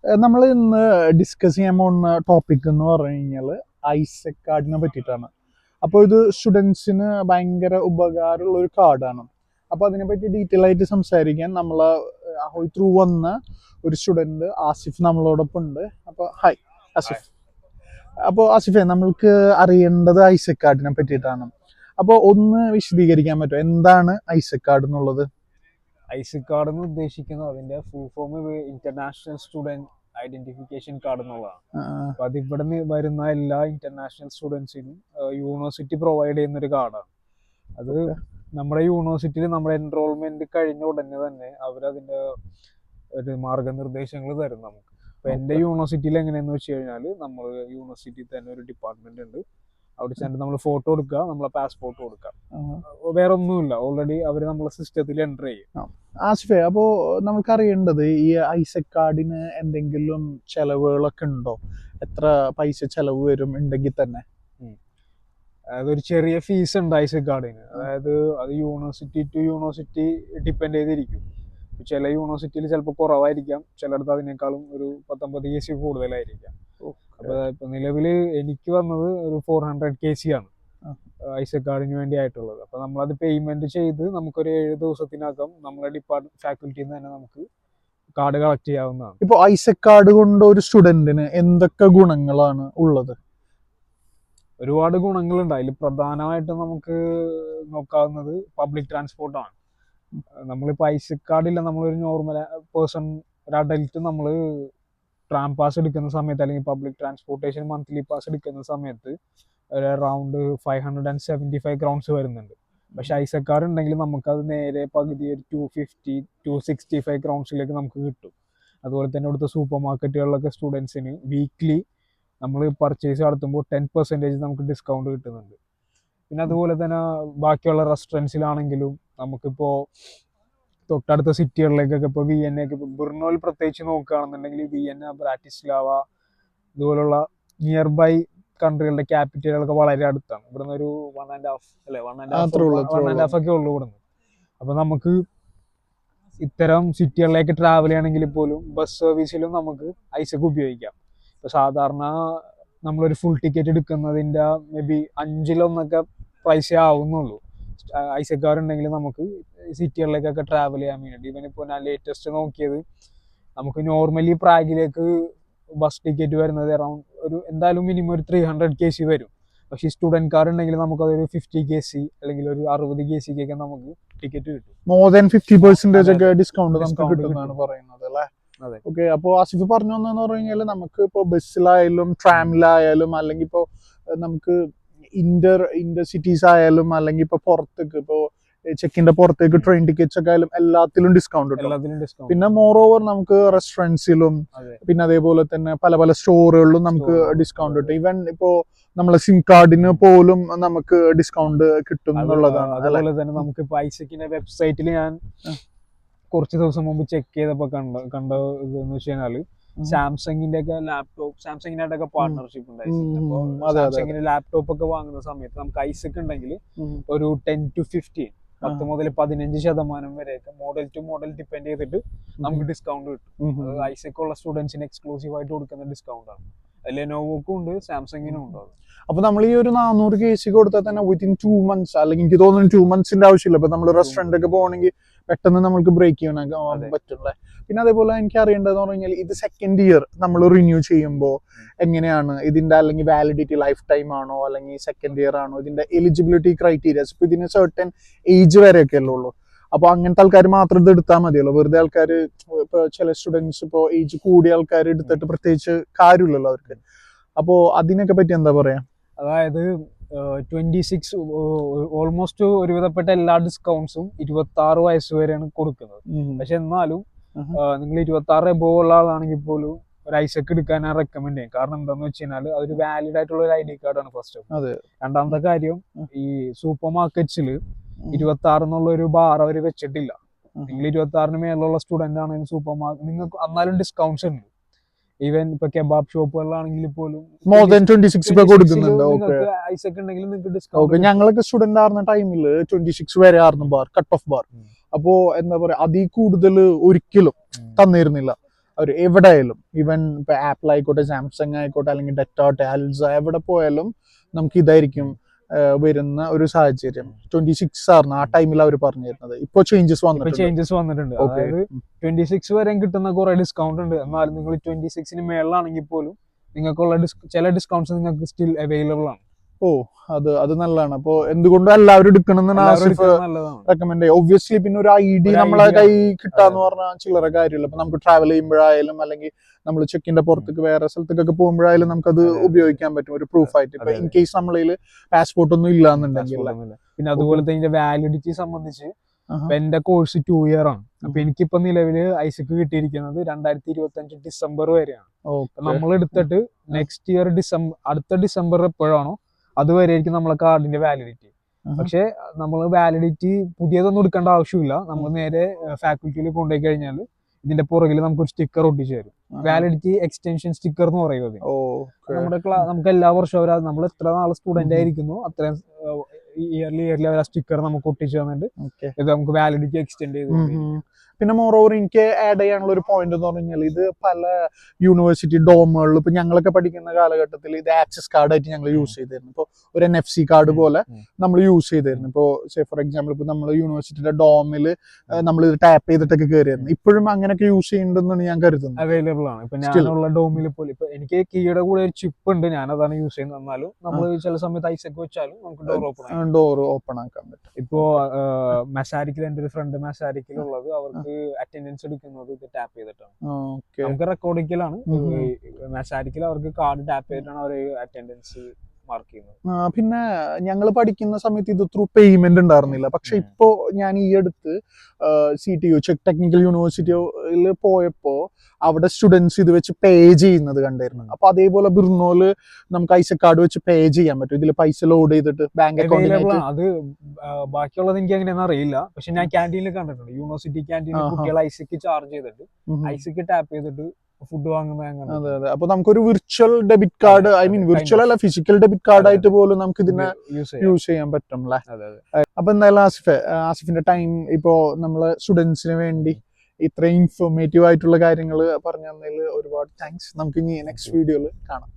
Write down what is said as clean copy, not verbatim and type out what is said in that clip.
നമ്മൾ ഇന്ന് ഡിസ്കസ് ചെയ്യാൻ പോകുന്ന ടോപ്പിക് എന്ന് പറഞ്ഞു കഴിഞ്ഞാൽ ഐസെക് കാർഡിനെ പറ്റിയിട്ടാണ്. അപ്പോൾ ഇത് സ്റ്റുഡൻസിന് ഭയങ്കര ഉപകാരമുള്ള ഒരു കാർഡാണ്. അപ്പോൾ അതിനെപ്പറ്റി ഡീറ്റെയിൽ ആയിട്ട് സംസാരിക്കാൻ നമ്മൾ അഹോയ് ത്രൂ വന്ന ഒരു സ്റ്റുഡൻറ് ആസിഫ് നമ്മളോടൊപ്പം ഉണ്ട്. അപ്പോൾ ഹായ് ആസിഫ്. അപ്പോൾ ആസിഫെ, നമ്മൾക്ക് അറിയേണ്ടത് ഐസെക് കാർഡിനെ പറ്റിയിട്ടാണ്. അപ്പോൾ ഒന്ന് വിശദീകരിക്കാൻ പറ്റുമോ, എന്താണ് ഐസെക് കാർഡ് എന്നുള്ളത്? ഐസെക് കാർഡ് എന്ന് ഉദ്ദേശിക്കുന്നത് അതിന്റെ full form international student identification card എന്നുള്ളതാണ്. അപ്പൊ അത് ഇവിടെ നിന്ന് വരുന്ന എല്ലാ ഇന്റർനാഷണൽ സ്റ്റുഡൻസിനും യൂണിവേഴ്സിറ്റി പ്രൊവൈഡ് ചെയ്യുന്ന ഒരു കാർഡാണ്. അത് നമ്മുടെ യൂണിവേഴ്സിറ്റിയിൽ നമ്മുടെ എൻറോൾമെന്റ് കഴിഞ്ഞ ഉടനെ തന്നെ അവരതിന്റെ ഒരു മാർഗനിർദ്ദേശങ്ങൾ തരും നമുക്ക്. അപ്പൊ എന്റെ യൂണിവേഴ്സിറ്റിയിൽ എങ്ങനെയാന്ന് വെച്ച് കഴിഞ്ഞാൽ നമ്മൾ യൂണിവേഴ്സിറ്റിയിൽ തന്നെ ഒരു ഡിപ്പാർട്ട്മെന്റ് ഉണ്ട്. അവിടെ ചെന്നിട്ട് നമ്മൾ ഫോട്ടോ കൊടുക്കുക, നമ്മളെ പാസ്പോർട്ട് കൊടുക്കുക, വേറെ ഒന്നുമില്ല. ഓൾറെഡി അവർ നമ്മളെ സിസ്റ്റത്തിൽ എൻ്റർ ചെയ്യും. ആസിഫെ, അപ്പോൾ നമുക്കറിയേണ്ടത് ഈ ഐസെക് കാർഡിന് എന്തെങ്കിലും ചെലവുകളൊക്കെ ഉണ്ടോ? എത്ര പൈസ ചെലവ് വരും ഉണ്ടെങ്കിൽ തന്നെ? അതായത് ഒരു ചെറിയ ഫീസ് ഉണ്ട് ഐസെക് കാർഡിന്. അതായത് അത് യൂണിവേഴ്സിറ്റി ടു യൂണിവേഴ്സിറ്റി ഡിപ്പെൻഡ് ചെയ്തിരിക്കും. ചില യൂണിവേഴ്സിറ്റിയിൽ ചിലപ്പോൾ കുറവായിരിക്കാം, ചിലയിടത്ത് അതിനേക്കാളും ഒരു 19 KC കൂടുതലായിരിക്കാം. അപ്പൊ ഇപ്പൊ നിലവില് എനിക്ക് വന്നത് ഒരു 400 KC ആണ് ഐസെക് കാർഡിന് വേണ്ടി ആയിട്ടുള്ളത്. അപ്പൊ നമ്മളത് പേയ്മെന്റ് ചെയ്ത് നമുക്കൊരു 7 ദിവസത്തിനകം നമ്മളെ ഫാക്കൽറ്റിയിൽ നിന്ന് തന്നെ നമുക്ക് കാർഡ് കളക്ട് ചെയ്യാവുന്നതാണ്. ഇപ്പൊ ഐസെക് കാർഡ് കൊണ്ട് ഒരു സ്റ്റുഡന്റിന് എന്തൊക്കെ ഗുണങ്ങളാണ് ഉള്ളത്? ഒരുപാട് ഗുണങ്ങളുണ്ട്. അതിൽ പ്രധാനമായിട്ടും നമുക്ക് നോക്കാവുന്നത് പബ്ലിക് ട്രാൻസ്പോർട്ടാണ്. നമ്മളിപ്പോൾ ഐസെക് കാർഡില്ല, നമ്മളൊരു നോർമൽ പേഴ്സൺ, ഒരു അഡൽട്ട്, നമ്മൾ ട്രാം പാസ് എടുക്കുന്ന സമയത്ത് അല്ലെങ്കിൽ പബ്ലിക് ട്രാൻസ്പോർട്ടേഷൻ മന്ത്ലി പാസ് എടുക്കുന്ന സമയത്ത് ഒരു അറൗണ്ട് 575 crowns വരുന്നുണ്ട്. പക്ഷെ ഐസെക് കാർഡ് ഉണ്ടെങ്കിൽ നമുക്കത് നേരെ പകുതി ഒരു 265 crownsലേക്ക് നമുക്ക് കിട്ടും. അതുപോലെ തന്നെ ഇവിടുത്തെ സൂപ്പർ മാർക്കറ്റുകളിലൊക്കെ സ്റ്റുഡൻസിന് വീക്ക്ലി നമ്മൾ പർച്ചേസ് നടത്തുമ്പോൾ 10% നമുക്ക് ഡിസ്കൗണ്ട് കിട്ടുന്നുണ്ട്. പിന്നെ അതുപോലെ തന്നെ ബാക്കിയുള്ള റെസ്റ്റോറൻറ്റ്സിലാണെങ്കിലും നമുക്കിപ്പോൾ തൊട്ടടുത്ത സിറ്റികളിലേക്കൊക്കെ ഇപ്പോൾ വിയന്നയൊക്കെ, ഇപ്പോൾ ബ്രുണോയിൽ പ്രത്യേകിച്ച് നോക്കുകയാണെന്നുണ്ടെങ്കിൽ വിയന്ന, ബ്രാറ്റിസ്ലാവ ഇതുപോലുള്ള നിയർ ബൈ കൺട്രികളുടെ ക്യാപിറ്റലുകളൊക്കെ വളരെ അടുത്താണ്. ഇവിടുന്ന് ഒരു 1.5 അല്ലെ 1.5 ഒക്കെ ഉള്ളൂ ഇവിടുന്ന്. അപ്പൊ നമുക്ക് ഇത്തരം സിറ്റികളിലേക്ക് ട്രാവൽ ചെയ്യണമെങ്കിൽ പോലും ബസ് സർവീസിലും നമുക്ക് ഐസെക് ഉപയോഗിക്കാം. ഇപ്പൊ സാധാരണ നമ്മളൊരു ഫുൾ ടിക്കറ്റ് എടുക്കുന്നതിന്റെ മേ ബി 5-1 പ്രൈസേ ആവുന്നുള്ളൂ. ഐസെക് കാർഡ് ഉണ്ടെങ്കിൽ നമുക്ക് സിറ്റികളിലേക്കൊക്കെ ട്രാവൽ ചെയ്യാൻ വേണ്ടി. ഇവൻ ഇപ്പോൾ ഞാൻ ലേറ്റസ്റ്റ് നോക്കിയത്, നമുക്ക് നോർമലി പ്രാഗിലേക്ക് ബസ് ടിക്കറ്റ് വരുന്നത് അറൗണ്ട് ഒരു എന്തായാലും മിനിമം ഒരു 300 KC വരും. പക്ഷേ ഈ സ്റ്റുഡന്റ് കാർഡ് ഉണ്ടെങ്കിൽ നമുക്കതൊരു 50 KC അല്ലെങ്കിൽ ഒരു 60 KC നമുക്ക് ടിക്കറ്റ് കിട്ടും. മോർ ദാൻ 50% ഒക്കെ ഡിസ്കൗണ്ട് നമുക്ക് കിട്ടുന്നതാണ് പറയുന്നത് അല്ലേ? ഓക്കെ. അപ്പോൾ ആസിഫ് പറഞ്ഞു വന്നതെന്ന് പറഞ്ഞു കഴിഞ്ഞാൽ നമുക്ക് ഇപ്പോൾ ബസ്സിലായാലും ട്രാമിലായാലും അല്ലെങ്കിൽ ഇപ്പോൾ നമുക്ക് ഇന്റർ സിറ്റീസ് ആയാലും അല്ലെങ്കിൽ ഇപ്പോൾ പുറത്തേക്ക്, ഇപ്പോൾ ചെക്കിന്റെ പുറത്തേക്ക് ട്രെയിൻ ടിക്കറ്റ്സ് ഒക്കെ ആയാലും എല്ലാത്തിലും ഡിസ്കൗണ്ട് കിട്ടും. പിന്നെ മോർ ഓവർ നമുക്ക് റെസ്റ്റോറൻറ്റ്സിലും പിന്നെ അതേപോലെ തന്നെ പല പല സ്റ്റോറുകളിലും നമുക്ക് ഡിസ്കൗണ്ട് കിട്ടും. ഈവൻ ഇപ്പോ നമ്മളെ സിം കാർഡിന് പോലും നമുക്ക് ഡിസ്കൗണ്ട് കിട്ടും എന്നുള്ളതാണ്. അതുപോലെ തന്നെ നമുക്ക് ഇപ്പൊ ഐസെക്കിന്റെ വെബ്സൈറ്റിൽ ഞാൻ കുറച്ച് ദിവസം മുമ്പ് ചെക്ക് ചെയ്തപ്പോ കണ്ട ഇതെന്ന് വെച്ച് കഴിഞ്ഞാല് സാംസങ്ങിന്റെ ഒക്കെ ലാപ്ടോപ്പ്, സാംസങ്ങിനായിട്ടൊക്കെ പാർട്ണർഷിപ്പ് ഉണ്ടായിരുന്നു. അപ്പോൾ സാംസങ്ങിന്റെ ലാപ്ടോപ്പ് ഒക്കെ വാങ്ങുന്ന സമയത്ത് നമുക്ക് ഐസെക് ഉണ്ടെങ്കിൽ ഒരു 10 to 15, 10 മുതൽ 15% വരെയൊക്കെ മോഡൽ ടു മോഡൽ ഡിപ്പെൻഡ് ചെയ്തിട്ട് നമുക്ക് ഡിസ്കൗണ്ട് കിട്ടും. ഐസെക് ഉള്ള സ്റ്റുഡൻസിന് എക്സ്ക്ലൂസീവ് ആയിട്ട് കൊടുക്കുന്ന ഡിസ്കൗണ്ട് ആണ്. ലെനോവോക്കും ഉണ്ട്, സാംസങ്ങിനും ഉണ്ട്. അപ്പൊ നമ്മൾ ഈ ഒരു 400 KC കൊടുത്താൽ തന്നെ വിത്തിൻ 2 months, അല്ലെങ്കിൽ എനിക്ക് തോന്നുന്നു 2 months ആവശ്യമില്ല. ഇപ്പൊ നമ്മൾ റെസ്റ്റോറന്റ് ഒക്കെ പോകണമെങ്കിൽ പെട്ടെന്ന് നമുക്ക് ബ്രേക്ക് ചെയ്യാൻ പറ്റുള്ളേ. പിന്നെ അതേപോലെ എനിക്ക് അറിയേണ്ടതെന്ന് പറഞ്ഞാൽ ഇത് സെക്കൻഡ് ഇയർ നമ്മൾ റിന്യൂ ചെയ്യുമ്പോൾ എങ്ങനെയാണ് ഇതിന്റെ, അല്ലെങ്കിൽ വാലിഡിറ്റി ലൈഫ് ടൈം ആണോ അല്ലെങ്കിൽ സെക്കൻഡ് ഇയർ ആണോ? ഇതിന്റെ എലിജിബിലിറ്റി ക്രൈറ്റീരിയസ്, ഇപ്പൊ ഇതിന് സർട്ടൻ ഏജ് വരെയൊക്കെ അല്ലേ ഉള്ളൂ. അപ്പൊ അങ്ങനത്തെ ആൾക്കാർ മാത്രം ഇത് എടുത്താൽ മതിയല്ലോ? വെറുതെ ആൾക്കാർ, ഇപ്പൊ ചില സ്റ്റുഡൻസ് ഇപ്പോൾ ഏജ് കൂടിയ ആൾക്കാർ എടുത്തിട്ട് പ്രത്യേകിച്ച് കാര്യമില്ലല്ലോ അവർക്ക്. അപ്പോ അതിനൊക്കെ പറ്റി എന്താ പറയാ? അതായത് 26 ഓൾമോസ്റ്റ് ഒരുവിധപ്പെട്ട എല്ലാ ഡിസ്കൗണ്ട്സും 26 വയസ്സ് വരെയാണ് കൊടുക്കുന്നത്. പക്ഷെ എന്നാലും നിങ്ങൾ 26 എബോവ് ഉള്ള ആളാണെങ്കിൽ പോലും ഒരു ഐസെക് എടുക്കാൻ ഞാൻ റെക്കമെൻഡ് ചെയ്യും. കാരണം എന്താന്ന് വെച്ച് കഴിഞ്ഞാൽ അതൊരു വാലിഡ് ആയിട്ടുള്ള ഒരു ID കാർഡാണ് ഫസ്റ്റ്. രണ്ടാമത്തെ കാര്യം, ഈ സൂപ്പർ മാർക്കറ്റ്സിൽ 26 എന്നുള്ള ഒരു ബാർ അവർ വെച്ചിട്ടില്ല. നിങ്ങൾ 26 മേലുള്ള സ്റ്റുഡന്റ് ആണെങ്കിൽ സൂപ്പർ മാർക്കറ്റ് നിങ്ങൾക്ക് എന്നാലും ഡിസ്കൗണ്ട്സ് ഉണ്ട്. ഈവൻ ഇപ്പൊ കെബാബ് ഷോപ്പുകളിലാണെങ്കിൽ പോലും മോർ ദാൻ 26 കൊടുക്കുന്നുണ്ട്. ഐസെക് ഉണ്ടെങ്കിൽ നിങ്ങൾക്ക് ഡിസ്കൗണ്ട്. ഞങ്ങളൊക്കെ സ്റ്റുഡന്റ് ആയിരുന്ന ടൈമിൽ 26 വരെ ആയിരുന്നു ബാർ, കട്ട് ഓഫ് ബാർ. അപ്പോ എന്താ പറയാ, അതിൽ കൂടുതൽ ഒരിക്കലും തന്നിരുന്നില്ല. അവർ എവിടെയായാലും ഈവൻ ഇപ്പൊ ആപ്പിൾ ആയിക്കോട്ടെ, സാംസങ് ആയിക്കോട്ടെ, അല്ലെങ്കിൽ ഡെറ്റോട്ടെ, അൽസ, എവിടെ പോയാലും നമുക്ക് ഇതായിരിക്കും വരുന്ന ഒരു സാഹചര്യം. 26 ആണ് ആ ടൈമിൽ അവർ പറഞ്ഞു തരുന്നത്. ഇപ്പൊ ചേഞ്ചസ് വന്നിട്ടുണ്ട്. അതായത് 26 വരെ കിട്ടുന്ന കുറെ ഡിസ്കൗണ്ട് ഉണ്ട്. എന്നാലും നിങ്ങൾ 26 മേളിലാണെങ്കിൽ പോലും നിങ്ങൾക്കുള്ള ചില ഡിസ്കൗണ്ട്സ് നിങ്ങൾക്ക് സ്റ്റിൽ അവൈലബിൾ ആണ്. അത് നല്ലതാണ്. അപ്പൊ എന്തുകൊണ്ടും എല്ലാവരും എടുക്കണമെന്ന് ആസിഫ് റെക്കമെൻഡ് ചെയ്യും. ഒബ്വിയസ്ലി പിന്നെ ഒരു ID നമ്മളെ കൈ കിട്ടാന്ന് പറഞ്ഞാൽ ചില്ലറ കാര്യമില്ല. അപ്പൊ നമുക്ക് ട്രാവൽ ചെയ്യുമ്പോഴായാലും അല്ലെങ്കിൽ നമ്മൾ ചെക്കിന്റെ പുറത്തേക്ക് വേറെ സ്ഥലത്തേക്കൊക്കെ പോകുമ്പോഴായാലും നമുക്കത് ഉപയോഗിക്കാൻ പറ്റും ഒരു പ്രൂഫ് ആയിട്ട്. ഇപ്പൊ ഇൻ കേസ് നമ്മളതിൽ പാസ്പോർട്ട് ഒന്നും ഇല്ലാന്നുണ്ടെങ്കിൽ. പിന്നെ അതുപോലെ തന്നെ വാലിഡിറ്റി സംബന്ധിച്ച് എന്റെ കോഴ്സ് 2 ഇയർ ആണ്. അപ്പൊ എനിക്കിപ്പോ നിലവില് ഐസക്ക് കിട്ടിയിരിക്കുന്നത് 2025 ഡിസംബർ വരെയാണ്. നമ്മൾ എടുത്തിട്ട് നെക്സ്റ്റ് ഇയർ അടുത്ത ഡിസംബർ എപ്പോഴാണോ അതുവരെയായിരിക്കും നമ്മളെ കാർഡിന്റെ വാലിഡിറ്റി. പക്ഷെ നമ്മൾ വാലിഡിറ്റി പുതിയതൊന്നും എടുക്കേണ്ട ആവശ്യമില്ല. നമ്മൾ നേരെ ഫാക്കൽറ്റിയിൽ കൊണ്ടുപോയി കഴിഞ്ഞാൽ ഇതിന്റെ പുറകിൽ നമുക്കൊരു സ്റ്റിക്കർ ഒട്ടിച്ചു തരും. വാലിഡിറ്റി എക്സ്റ്റൻഷൻ സ്റ്റിക്കർ എന്ന് പറയുന്നത്. നമ്മുടെ നമുക്ക് എല്ലാ വർഷവും നമ്മൾ എത്ര നാളെ സ്റ്റുഡന്റ് ആയിരിക്കുന്നു അത്രയും ഇയർലി അവർ ആ സ്റ്റിക്കർ നമുക്ക് ഒട്ടിച്ചു തന്നിട്ട് ഇത് നമുക്ക് വാലിഡിറ്റി എക്സ്റ്റെൻഡ് ചെയ്ത്. പിന്നെ മോറോവർ എനിക്ക് ആഡ് ചെയ്യാനുള്ള ഒരു പോയിന്റ് എന്ന് പറഞ്ഞു കഴിഞ്ഞാൽ ഇത് പല യൂണിവേഴ്സിറ്റി ഡോമുകളിൽ ഇപ്പൊ ഞങ്ങളൊക്കെ പഠിക്കുന്ന കാലഘട്ടത്തിൽ ഇത് ആക്സസ് കാർഡായിട്ട് ഞങ്ങൾ യൂസ് ചെയ്തിരുന്നു. ഇപ്പോൾ ഒരു NFC കാർഡ് പോലെ നമ്മൾ യൂസ് ചെയ്തിരുന്നു. ഇപ്പോൾ ഫോർ എക്സാമ്പിൾ ഇപ്പൊ നമ്മൾ യൂണിവേഴ്സിറ്റിയുടെ ഡോമിൽ നമ്മൾ ഇത് ടാപ്പ് ചെയ്തിട്ടൊക്കെ കയറിയായിരുന്നു. ഇപ്പോഴും അങ്ങനെയൊക്കെ യൂസ് ചെയ്യുന്നുണ്ടെന്നാണ് ഞാൻ കരുതുന്നത്. അവൈലബിൾ ആണ്. ഇപ്പൊ ഞാനുള്ള ഡോമിൽ പോലും ഇപ്പൊ എനിക്ക് കീയുടെ കൂടെ ഒരു ചിപ്പ് ഉണ്ട്, ഞാൻ അതാണ് യൂസ് ചെയ്യുന്നത്. എന്നാലും നമ്മൾ ചില സമയത്ത് ഐസക്ക് വെച്ചാലും നമുക്ക് ഡോർ ഓപ്പൺ ആക്കാൻ പറ്റും. ഇപ്പോ മെസാരിക്കിൽ എന്റെ ഒരു ഫ്രണ്ട് മെസാരിക്കിലുള്ളത് അവർക്ക് അറ്റൻഡൻസ് എടുക്കുന്നത് ഇത് ടാപ്പ് ചെയ്തിട്ടാണ്. നമുക്ക് റെക്കോർഡിക്കലാണ്. മെസാരിക്കിൽ അവർക്ക് കാർഡ് ടാപ്പ് ചെയ്തിട്ടാണ് അവർ അറ്റൻഡൻസ് മാർക്ക് ചെയ്യുന്നത്. പിന്നെ ഞങ്ങൾ പഠിക്കുന്ന സമയത്ത് ഇത് ത്രൂ പേയ്മെന്റ് ഉണ്ടായിരുന്നില്ല. പക്ഷെ ഇപ്പോ ഞാൻ ഈ അടുത്ത് CTU ചെക്ക് ടെക്നിക്കൽ യൂണിവേഴ്സിറ്റിയിൽ പോയപ്പോ അവിടെ സ്റ്റുഡൻസ് ഇത് വെച്ച് പേ ചെയ്യുന്നത് കണ്ടായിരുന്നു. അപ്പൊ അതേപോലെ ബിർണോല് നമുക്ക് ഐസക് കാർഡ് വെച്ച് പേ ചെയ്യാൻ പറ്റും. ഇതിൽ പൈസ ലോഡ് ചെയ്തിട്ട് ബാങ്ക് അക്കൗണ്ടിൽ. അത് ബാക്കിയുള്ളത് എനിക്ക് എങ്ങനെയാണെന്ന് അറിയില്ല. പക്ഷെ ഞാൻ ക്യാൻറ്റീനിൽ കണ്ടിട്ടുണ്ട്. യൂണിവേഴ്സിറ്റി ക്യാൻറ്റീനിൽ കുട്ടികൾ ഐസക്ക് ചാർജ് ചെയ്തിട്ട് ഐസക്ക് ടാപ്പ് ചെയ്തിട്ട് ഫുഡ് വാങ്ങുന്നത്. അതെ അതെ. അപ്പൊ നമുക്കൊരു virtual debit card, I mean virtual അല്ല ഫിസിക്കൽ ഡെബിറ്റ് കാർഡ് ആയിട്ട് പോലും നമുക്ക് ഇതിനെ യൂസ് ചെയ്യാൻ പറ്റും അല്ലേ. അപ്പൊ എന്തായാലും ആസിഫിന്റെ ടൈം ഇപ്പോ നമ്മളെ സ്റ്റുഡൻസിന് വേണ്ടി ഇത്രയും ഇൻഫോർമേറ്റീവ് ആയിട്ടുള്ള കാര്യങ്ങൾ പറഞ്ഞു തന്നതിൽ ഒരുപാട് താങ്ക്സ്. നമുക്ക് ഇനി നെക്സ്റ്റ് വീഡിയോയിൽ കാണാം.